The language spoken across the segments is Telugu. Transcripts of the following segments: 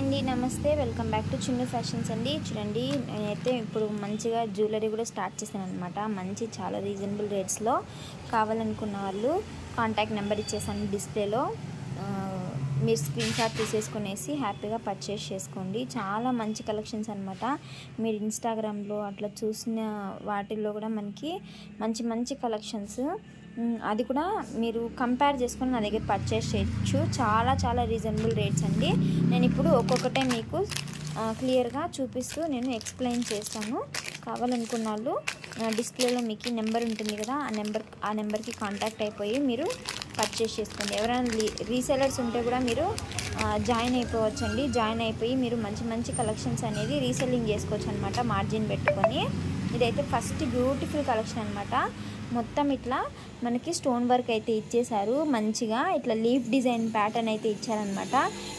అండి, నమస్తే. Welcome back to Chinnu fashions అండి. చూడండి, నేనైతే ఇప్పుడు మంచిగా జ్యువెలరీ కూడా స్టార్ట్ చేశాను అనమాట. మంచి చాలా రీజనబుల్ రేట్స్లో కావాలనుకున్న వాళ్ళు కాంటాక్ట్ నెంబర్ ఇచ్చేసాను డిస్ప్లేలో. మీరు స్క్రీన్ షాట్ తీసేసుకునేసి హ్యాపీగా పర్చేస్ చేసుకోండి. చాలా మంచి కలెక్షన్స్ అనమాట. మీరు ఇన్స్టాగ్రామ్లో అట్లా చూసిన వాటిల్లో కూడా మనకి మంచి మంచి కలెక్షన్స్, అది కూడా మీరు కంపేర్ చేసుకొని నా దగ్గర పర్చేస్ చేయొచ్చు. చాలా చాలా రీజనబుల్ రేట్స్ అండి. నేను ఇప్పుడు ఒక్కొక్కటే మీకు క్లియర్గా చూపిస్తూ నేను ఎక్స్ప్లెయిన్ చేస్తాను. కావాలనుకున్న వాళ్ళు డిస్ప్లేలో మీకు నెంబర్ ఉంటుంది కదా, ఆ నెంబర్కి కాంటాక్ట్ అయిపోయి మీరు పర్చేస్ చేసుకోండి. ఎవరైనా రీసెలర్స్ ఉంటే కూడా మీరు జాయిన్ అయిపోవచ్చండి. జాయిన్ అయిపోయి మీరు మంచి మంచి కలెక్షన్స్ అనేది రీసెల్లింగ్ చేసుకోవచ్చు అనమాట, మార్జిన్ పెట్టుకొని. ఇదైతే ఫస్ట్ బ్యూటిఫుల్ కలెక్షన్ అనమాట. మొత్తం ఇట్లా మనకి స్టోన్ వర్క్ అయితే ఇచ్చేసారు. మంచిగా ఇట్లా లీఫ్ డిజైన్ ప్యాటర్న్ అయితే ఇచ్చారనమాట.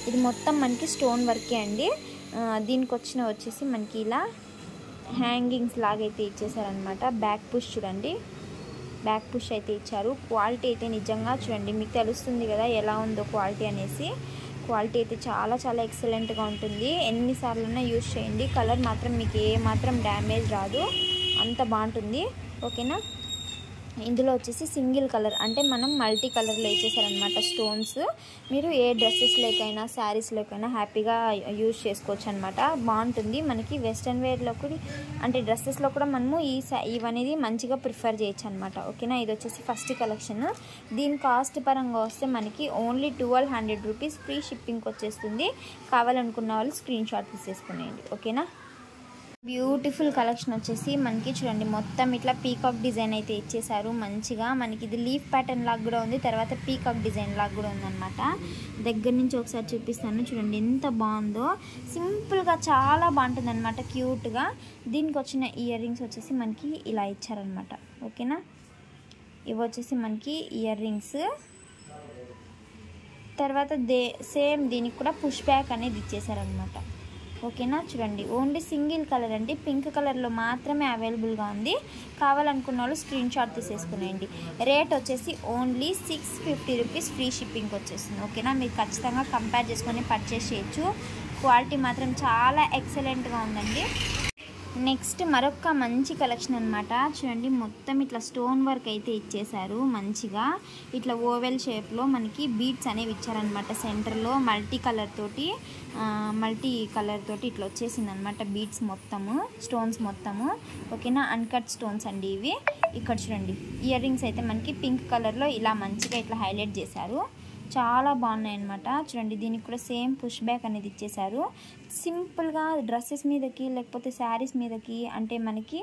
ఇది మొత్తం మనకి స్టోన్ వర్కే అండి. దీనికి వచ్చేసి మనకి ఇలా హ్యాంగింగ్స్ లాగైతే ఇచ్చేసారనమాట. బ్యాక్ పుష్ చూడండి, బ్యాక్ పుష్ అయితే ఇచ్చారు. క్వాలిటీ అయితే నిజంగా చూడండి, మీకు తెలుస్తుంది కదా ఎలా ఉందో క్వాలిటీ అనేసి. క్వాలిటీ అయితే చాలా చాలా ఎక్సలెంట్గా ఉంటుంది. ఎన్నిసార్లైనా యూజ్ చేయండి, కలర్ మాత్రం మీకు ఏ మాత్రం డ్యామేజ్ రాదు, అంత బాగుంటుంది. ఓకేనా. ఇందులో వచ్చేసి సింగిల్ కలర్ అంటే మనం మల్టీ కలర్లో ఇచ్చేసారనమాట స్టోన్స్. మీరు ఏ డ్రెస్సెస్లోకైనా శారీస్లోకైనా హ్యాపీగా యూజ్ చేసుకోవచ్చు అనమాట. బాగుంటుంది. మనకి వెస్ట్రన్ వేర్లో కూడా అంటే డ్రెస్సెస్లో కూడా మనము ఇవనేది మంచిగా ప్రిఫర్ చేయొచ్చు అనమాట. ఓకేనా. ఇది వచ్చేసి ఫస్ట్ కలెక్షన్. దీని కాస్ట్ పరంగా వస్తే మనకి ఓన్లీ 1200 రూపీస్ ఫ్రీ షిప్పింగ్కి వచ్చేస్తుంది. కావాలనుకున్న వాళ్ళు స్క్రీన్ షాట్ తీసేసుకునేయండి. ఓకేనా. బ్యూటిఫుల్ కలెక్షన్ వచ్చేసి మనకి చూడండి, మొత్తం ఇట్లా పీకాక్ డిజైన్ అయితే ఇచ్చేసారు. మంచిగా మనకి ఇది లీఫ్ ప్యాటర్న్ లాగా కూడా ఉంది, తర్వాత పీకాక్ డిజైన్ లాగా కూడా ఉందన్నమాట. దగ్గర నుంచి ఒకసారి చూపిస్తాను చూడండి ఎంత బాగుందో. సింపుల్గా చాలా బాగుంటుంది అనమాట, క్యూట్గా. దీనికి వచ్చిన ఇయర్ రింగ్స్ వచ్చేసి మనకి ఇలా ఇచ్చారనమాట. ఓకేనా. ఇవి వచ్చేసి మనకి ఇయర్ రింగ్స్. తర్వాత సేమ్ దీనికి కూడా పుష్ బ్యాక్ అనేది ఇచ్చేసారనమాట. ఓకేనా. చూడండి, ఓన్లీ సింగిల్ కలర్ అండి, పింక్ కలర్లో మాత్రమే అవైలబుల్గా ఉంది. కావాలనుకున్న వాళ్ళు స్క్రీన్ షాట్ తీసేసుకునేయండి. రేట్ వచ్చేసి ఓన్లీ 650 రూపీస్ ఫ్రీ షిప్పింగ్కి వచ్చేస్తుంది. ఓకేనా. మీరు ఖచ్చితంగా కంపేర్ చేసుకొని పర్చేస్ చేయొచ్చు. క్వాలిటీ మాత్రం చాలా ఎక్సలెంట్గా ఉందండి. నెక్స్ట్ మరొక మంచి కలెక్షన్ అనమాట. చూడండి, మొత్తం ఇట్లా స్టోన్ వర్క్ అయితే ఇచ్చేసారు. మంచిగా ఇట్లా ఓవెల్ షేప్లో మనకి బీడ్స్ అనేవి ఇచ్చారనమాట. సెంటర్లో మల్టీ కలర్ తోటి ఇట్లా వచ్చేసింది అనమాట బీడ్స్ మొత్తము, స్టోన్స్ మొత్తము. ఓకేనా. అన్కట్ స్టోన్స్ అండి ఇవి. ఇక్కడ చూడండి, ఇయర్ రింగ్స్ అయితే మనకి పింక్ కలర్లో ఇలా మంచిగా ఇట్లా హైలైట్ చేశారు. చాలా బాగున్నాయి అనమాట. చూడండి, దీనికి కూడా సేమ్ పుష్ బ్యాక్ అనేది ఇచ్చేసారు. సింపుల్గా డ్రెస్సెస్ మీదకి లేకపోతే శారీస్ మీదకి, అంటే మనకి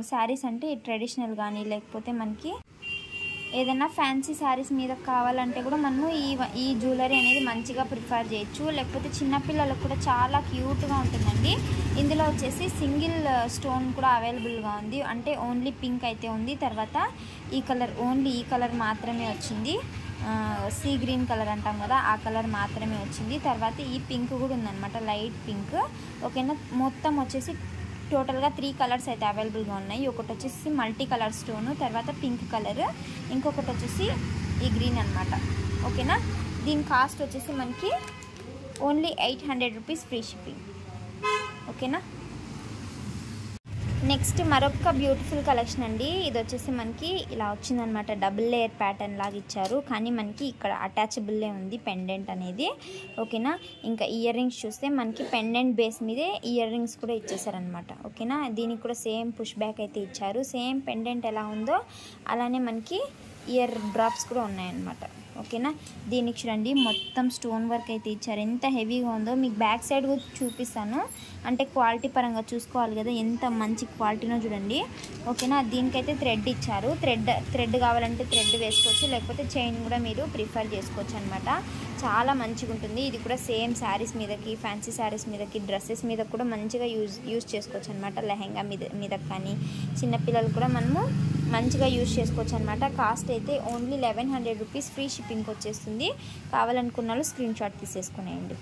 శారీస్ అంటే ట్రెడిషనల్ కానీ లేకపోతే మనకి ఏదైనా ఫ్యాన్సీ శారీస్ మీద కావాలంటే కూడా మనము ఈ జ్యువెలరీ అనేది మంచిగా ప్రిఫర్ చేయొచ్చు. లేకపోతే చిన్నపిల్లలకు కూడా చాలా క్యూట్గా ఉంటుందండి. ఇందులో వచ్చేసి సింగిల్ స్టోన్ కూడా అవైలబుల్గా ఉంది, అంటే ఓన్లీ పింక్ అయితే ఉంది. తర్వాత ఓన్లీ ఈ కలర్ మాత్రమే వచ్చింది. సీ గ్రీన్ కలర్ అంటాం కదా, ఆ కలర్ మాత్రమే వచ్చింది. తర్వాత ఈ పింక్ కూడా ఉందన్నమాట, లైట్ పింక్. ఓకేనా. మొత్తం వచ్చేసి టోటల్గా 3 కలర్స్ అయితే అవైలబుల్గా ఉన్నాయి. ఒకటి వచ్చేసి మల్టీ కలర్ స్టోను, తర్వాత పింక్ కలర్, ఇంకొకటి వచ్చేసి ఈ గ్రీన్ అనమాట. ఓకేనా. దీని కాస్ట్ వచ్చేసి మనకి ఓన్లీ 800 రూపీస్ ఫ్రీ షిప్పింగ్. ఓకేనా. నెక్స్ట్ మరొక బ్యూటిఫుల్ కలెక్షన్ అండి. ఇది వచ్చేసి మనకి ఇలా వచ్చిందనమాట, డబుల్ లేయర్ ప్యాటర్న్ లాగా ఇచ్చారు, కానీ మనకి ఇక్కడ అటాచబుల్లే ఉంది పెండెంట్ అనేది. ఓకేనా. ఇంకా ఇయర్ రింగ్స్ చూస్తే మనకి పెండెంట్ బేస్ మీదే ఇయర్ రింగ్స్ కూడా ఇచ్చేసారనమాట. ఓకేనా. దీనికి కూడా సేమ్ పుష్ బ్యాక్ అయితే ఇచ్చారు. సేమ్ పెండెంట్ ఎలా ఉందో అలానే మనకి ఇయర్ డ్రాప్స్ కూడా ఉన్నాయన్నమాట. ఓకేనా. దీనికి చూడండి, మొత్తం స్టోన్ వర్క్ అయితే ఇచ్చారు. ఎంత హెవీగా ఉందో మీకు బ్యాక్ సైడ్ కూడా చూపిస్తాను, అంటే క్వాలిటీ పరంగా చూసుకోవాలి కదా, ఎంత మంచి క్వాలిటీనో చూడండి. ఓకేనా. దీనికైతే థ్రెడ్ ఇచ్చారు. థ్రెడ్ కావాలంటే థ్రెడ్ వేసుకోవచ్చు, లేకపోతే చైన్ కూడా మీరు ప్రిఫర్ చేసుకోవచ్చు అనమాట. చాలా మంచిగా ఉంటుంది. ఇది కూడా సేమ్ శారీస్ మీదకి, ఫ్యాన్సీ శారీస్ మీదకి, డ్రెస్సెస్ మీద కూడా మంచిగా యూజ్ చేసుకోవచ్చు అనమాట. లెహెంగా మీద కానీ చిన్నపిల్లలు కూడా మనము మంచిగా యూజ్ చేసుకోవచ్చు అనమాట. కాస్ట్ అయితే ఓన్లీ 1100 రూపీస్ ఫ్రీ షిప్పింగ్కి వచ్చేస్తుంది. కావాలనుకున్న వాళ్ళు స్క్రీన్ షాట్ తీసేసుకునేయండి.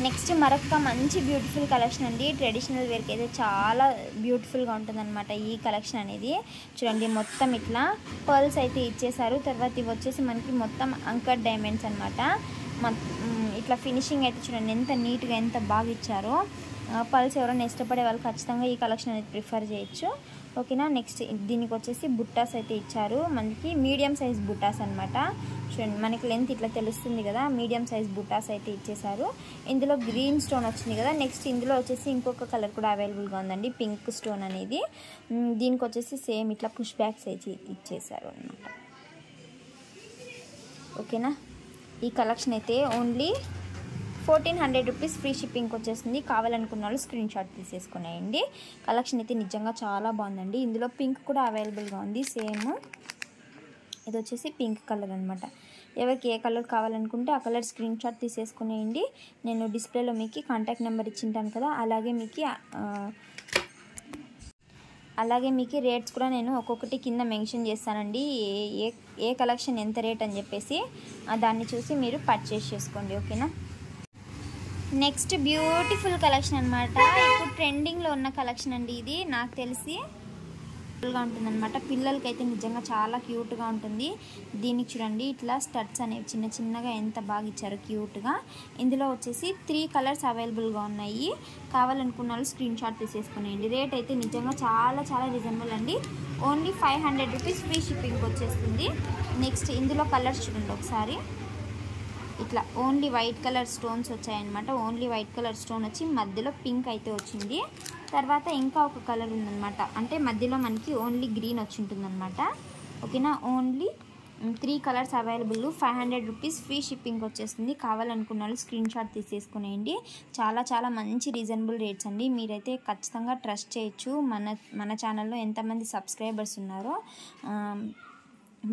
నెక్స్ట్ మరొక మంచి బ్యూటిఫుల్ కలెక్షన్ అండి. ట్రెడిషనల్ వేర్కి అయితే చాలా బ్యూటిఫుల్గా ఉంటుందన్నమాట ఈ కలెక్షన్ అనేది. చూడండి, మొత్తం ఇట్లా పర్ల్స్ అయితే ఇచ్చేసారు. తర్వాత ఇవి వచ్చేసి మనకి మొత్తం అంకర్ డైమండ్స్ అనమాట. ఇట్లా ఫినిషింగ్ అయితే చూడండి ఎంత నీట్గా ఎంత బాగా ఇచ్చారో. పల్స్ ఎవరైనా ఇష్టపడే వాళ్ళు ఖచ్చితంగా ఈ కలెక్షన్ అనేది ప్రిఫర్ చేయొచ్చు. ఓకేనా. నెక్స్ట్ దీనికి వచ్చేసి బుట్టాస్ అయితే ఇచ్చారు, మనకి మీడియం సైజ్ బుట్టాస్ అనమాట. చూడండి మనకి లెంత్ ఇట్లా తెలుస్తుంది కదా, మీడియం సైజ్ బుట్టాస్ అయితే ఇచ్చేసారు. ఇందులో గ్రీన్ స్టోన్ వచ్చింది కదా. నెక్స్ట్ ఇందులో వచ్చేసి ఇంకొక కలర్ కూడా అవైలబుల్గా ఉందండి, పింక్ స్టోన్ అనేది. దీనికి వచ్చేసి సేమ్ ఇట్లా పుష్ బ్యాక్స్ అయితే ఇచ్చేసారు అనమాట. ఓకేనా. ఈ కలెక్షన్ అయితే ఓన్లీ 1400 రూపీస్ ఫ్రీ షిప్పింగ్ వచ్చేస్తుంది. కావాలనుకున్న వాళ్ళు స్క్రీన్ షాట్ తీసేసుకునేయండి. కలెక్షన్ అయితే నిజంగా చాలా బాగుందండి. ఇందులో పింక్ కూడా అవైలబుల్గా ఉంది సేమ్. ఇది వచ్చేసి పింక్ కలర్ అనమాట. ఎవరికి ఏ కలర్ కావాలనుకుంటే ఆ కలర్ స్క్రీన్ షాట్ తీసేసుకునేయండి. నేను డిస్ప్లేలో మీకు కాంటాక్ట్ నెంబర్ ఇచ్చింటాను కదా, అలాగే మీకు రేట్స్ కూడా నేను ఒక్కొక్కటి కింద మెన్షన్ చేస్తానండి. ఏ కలెక్షన్ ఎంత రేట్ అని చెప్పేసి దాన్ని చూసి మీరు పర్చేస్ చేసుకోండి. ఓకేనా. నెక్స్ట్ బ్యూటిఫుల్ కలెక్షన్ అనమాట. ఇప్పుడు ట్రెండింగ్లో ఉన్న కలెక్షన్ అండి ఇది. నాకు తెలిసి గా ఉంటుందన్నమాట. పిల్లలకైతే నిజంగా చాలా క్యూట్గా ఉంటుంది. దీనికి చూడండి ఇట్లా స్టడ్స్ అనేవి చిన్న చిన్నగా ఎంత బాగా ఇచ్చారో క్యూట్గా. ఇందులో వచ్చేసి 3 కలర్స్ అవైలబుల్గా ఉన్నాయి. కావాలనుకున్న వాళ్ళు స్క్రీన్ షాట్ తీసేసుకునేయండి. రేట్ అయితే నిజంగా చాలా చాలా రీజనబుల్ అండి. ఓన్లీ 500 రూపీస్ ఫ్రీ షిప్పింగ్ వచ్చేస్తుంది. నెక్స్ట్ ఇందులో కలర్స్ చూడండి ఒకసారి. ఇట్లా ఓన్లీ వైట్ కలర్ స్టోన్స్ వచ్చాయన్నమాట. ఓన్లీ వైట్ కలర్ స్టోన్ వచ్చి మధ్యలో పింక్ అయితే వచ్చింది. తర్వాత ఇంకా ఒక కలర్ ఉందన్నమాట, అంటే మధ్యలో మనకి ఓన్లీ గ్రీన్ వచ్చి ఉంటుందన్నమాట. ఓకేనా. Only 3 colours available. 500 rupees free shipping వచ్చేస్తుంది. కావాలనుకున్న వాళ్ళు స్క్రీన్ షాట్ తీసేసుకునేయండి. చాలా చాలా మంచి రీజనబుల్ రేట్స్ అండి. మీరైతే ఖచ్చితంగా ట్రస్ట్ చేయొచ్చు. మన ఛానల్లో ఎంతమంది సబ్స్క్రైబర్స్ ఉన్నారో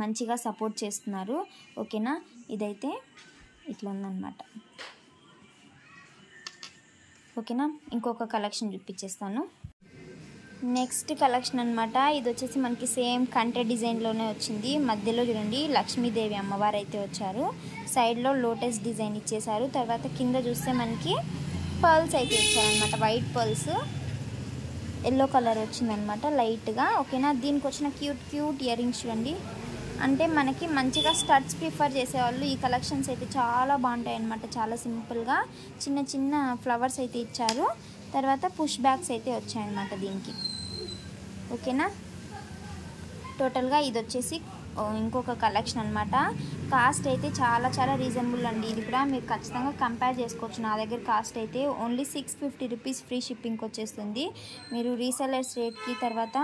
మంచిగా సపోర్ట్ చేస్తున్నారు. ఓకేనా. ఇదైతే ఇట్లా ఉందన్నమాట. ఓకేనా. ఇంకొక కలెక్షన్ చూపించేస్తాను. నెక్స్ట్ కలెక్షన్ అనమాట. ఇది వచ్చేసి మనకి సేమ్ కంటె డిజైన్లోనే వచ్చింది. మధ్యలో చూడండి లక్ష్మీదేవి అమ్మవారు అయితే వచ్చారు. సైడ్లో లోటస్ డిజైన్ ఇచ్చేసారు. తర్వాత కింద చూస్తే మనకి పర్ల్స్ అయితే ఇచ్చారనమాట. వైట్ పర్ల్స్, ఎల్లో కలర్ వచ్చిందనమాట లైట్గా. ఓకేనా. దీనికి వచ్చిన క్యూట్ ఇయర్ రింగ్స్ చూడండి. అంటే మనకి మంచిగా స్టడ్స్ ప్రిఫర్ చేసేవాళ్ళు ఈ కలెక్షన్స్ అయితే చాలా బాగుంటాయి అన్నమాట. చాలా సింపుల్గా చిన్న చిన్న ఫ్లవర్స్ అయితే ఇచ్చారు. తర్వాత పుష్ బ్యాక్స్ అయితే వచ్చాయన్నమాట దీనికి. ఓకేనా. టోటల్గా ఇది వచ్చేసి ఇంకొక కలెక్షన్ అనమాట. కాస్ట్ అయితే చాలా చాలా రీజనబుల్ అండి. ఇది కూడా మీరు ఖచ్చితంగా కంపేర్ చేసుకోవచ్చు. నా దగ్గర కాస్ట్ అయితే ఓన్లీ 650 రూపీస్ ఫ్రీ షిప్పింగ్ వచ్చేస్తుంది. మీరు రీసెలర్స్ రేట్కి తర్వాత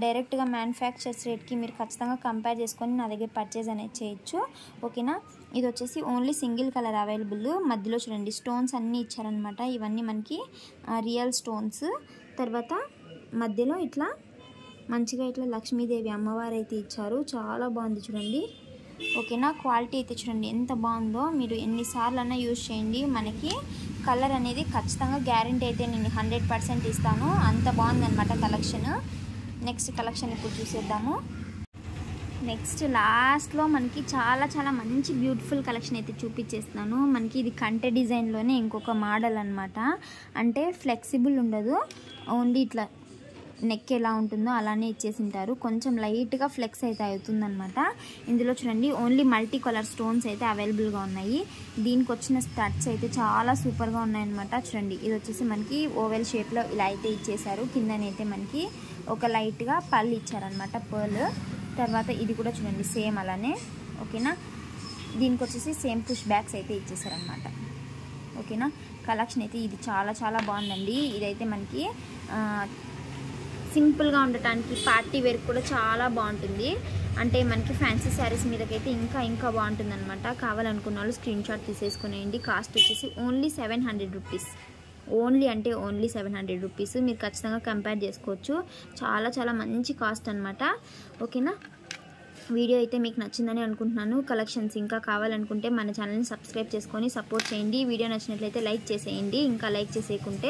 డైరెక్ట్గా మ్యానుఫ్యాక్చర్స్ రేట్కి మీరు ఖచ్చితంగా కంపేర్ చేసుకొని నా దగ్గర పర్చేజ్ అనేది చేయొచ్చు. ఓకేనా. ఇది వచ్చేసి ఓన్లీ సింగిల్ కలర్ అవైలబుల్. మధ్యలో చూడండి స్టోన్స్ అన్నీ ఇచ్చారనమాట. ఇవన్నీ మనకి రియల్ స్టోన్స్. తర్వాత మధ్యలో ఇట్లా మంచిగా ఇట్లా లక్ష్మీదేవి అమ్మవారు అయితే ఇచ్చారు. చాలా బాగుంది చూడండి. ఓకేనా. క్వాలిటీ అయితే చూడండి ఎంత బాగుందో. మీరు ఎన్నిసార్లు అన్నా యూజ్ చేయండి. మనకి కలర్ అనేది ఖచ్చితంగా గ్యారంటీ అయితే నేను 100% ఇస్తాను. అంత బాగుందన్నమాట కలెక్షన్. నెక్స్ట్ కలెక్షన్ ఇప్పుడు చూసేద్దాము. నెక్స్ట్ లాస్ట్లో మనకి చాలా చాలా మంచి బ్యూటిఫుల్ కలెక్షన్ అయితే చూపించేస్తున్నాను. మనకి ఇది కంటె డిజైన్లోనే ఇంకొక మోడల్ అనమాట. అంటే ఫ్లెక్సిబుల్ ఉండదు, ఓన్లీ ఇట్లా నెక్ ఎలా ఉంటుందో అలానే ఇచ్చేసి ఉంటారు. కొంచెం లైట్గా ఫ్లెక్స్ అయితే అవుతుందన్నమాట. ఇందులో చూడండి ఓన్లీ మల్టీ కలర్ స్టోన్స్ అయితే అవైలబుల్గా ఉన్నాయి. దీనికి వచ్చిన స్టడ్స్ అయితే చాలా సూపర్గా ఉన్నాయన్నమాట. చూడండి ఇది వచ్చేసి మనకి ఓవెల్ షేప్లో ఇలా అయితే ఇచ్చేసారు. కిందనైతే మనకి ఒక లైట్గా పళ్ళు ఇచ్చారనమాట, పర్ల్. తర్వాత ఇది కూడా చూడండి సేమ్ అలానే. ఓకేనా. దీనికి వచ్చేసి సేమ్ పుష్ బ్యాక్స్ అయితే ఇచ్చేసారనమాట. ఓకేనా. కలెక్షన్ అయితే ఇది చాలా చాలా బాగుందండి. ఇదైతే మనకి సింపుల్గా ఉండటానికి పార్టీ వేర్ కూడా చాలా బాగుంటుంది. అంటే మనకి ఫ్యాన్సీ శారీస్ మీదకైతే ఇంకా బాగుంటుంది అనమాట. కావాలనుకున్న వాళ్ళు స్క్రీన్ షాట్ తీసేసుకునేయండి. కాస్ట్ వచ్చేసి ఓన్లీ 700 రూపీస్. Only 700 rupees. మీరు ఖచ్చితంగా కంపేర్ చేసుకోవచ్చు. చాలా చాలా మంచి కాస్ట్ అనమాట. ఓకేనా. వీడియో అయితే మీకు నచ్చిందని అనుకుంటున్నాను. కలెక్షన్స్ ఇంకా కావాలనుకుంటే మన ఛానల్ని సబ్స్క్రైబ్ చేసుకొని సపోర్ట్ చేయండి. వీడియో నచ్చినట్లయితే లైక్ చేసేయండి. ఇంకా లైక్ చేసేయకుంటే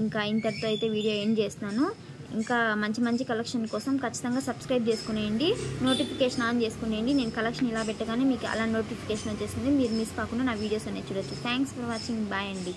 ఇంకా ఇంతటితో అయితే వీడియో ఎండ్ చేస్తున్నాను. ఇంకా మంచి మంచి కలెక్షన్ కోసం ఖచ్చితంగా సబ్స్క్రైబ్ చేసుకునేయండి. నోటిఫికేషన్ ఆన్ చేసుకునేయండి. నేను కలెక్షన్ ఇలా పెట్టగానే మీకు అలా నోటిఫికేషన్ వచ్చేసింది. మీరు మిస్ కాకుండా నా వీడియోస్ అనేది చూడొచ్చు. Thanks for watching. బాయ్ అండి.